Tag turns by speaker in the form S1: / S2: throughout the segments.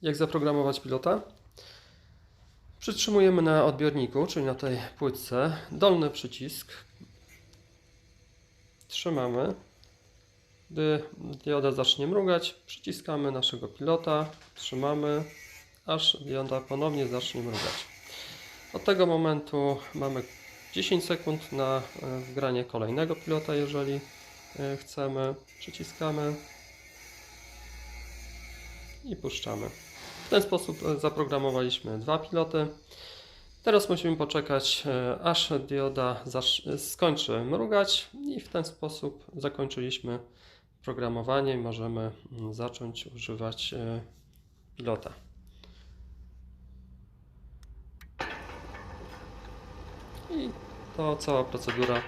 S1: Jak zaprogramować pilota? Przytrzymujemy na odbiorniku, czyli na tej płytce, dolny przycisk. Trzymamy. Gdy dioda zacznie mrugać, przyciskamy naszego pilota, trzymamy, aż dioda ponownie zacznie mrugać. Od tego momentu mamy 10 sekund na wgranie kolejnego pilota, jeżeli chcemy. Przyciskamy i puszczamy. W ten sposób zaprogramowaliśmy dwa piloty. Teraz musimy poczekać, aż dioda skończy mrugać i w ten sposób zakończyliśmy programowanie i możemy zacząć używać pilota. I to cała procedura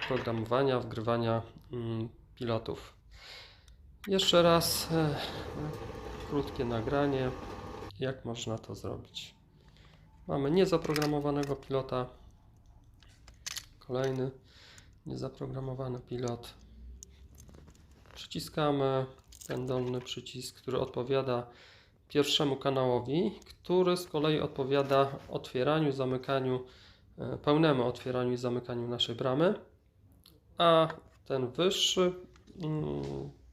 S1: programowania, wgrywania pilotów. Jeszcze raz krótkie nagranie, jak można to zrobić. Mamy niezaprogramowanego pilota. Kolejny niezaprogramowany pilot. Przyciskamy ten dolny przycisk, który odpowiada pierwszemu kanałowi, który z kolei odpowiada otwieraniu, zamykaniu, pełnemu otwieraniu i zamykaniu naszej bramy, a ten wyższy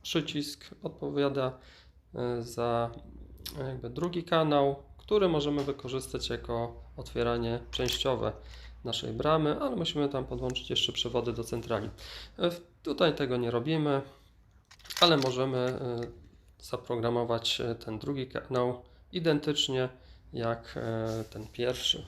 S1: przycisk odpowiada za drugi kanał, który możemy wykorzystać jako otwieranie częściowe naszej bramy, ale musimy tam podłączyć jeszcze przewody do centrali. Tutaj tego nie robimy, ale możemy zaprogramować ten drugi kanał identycznie jak ten pierwszy.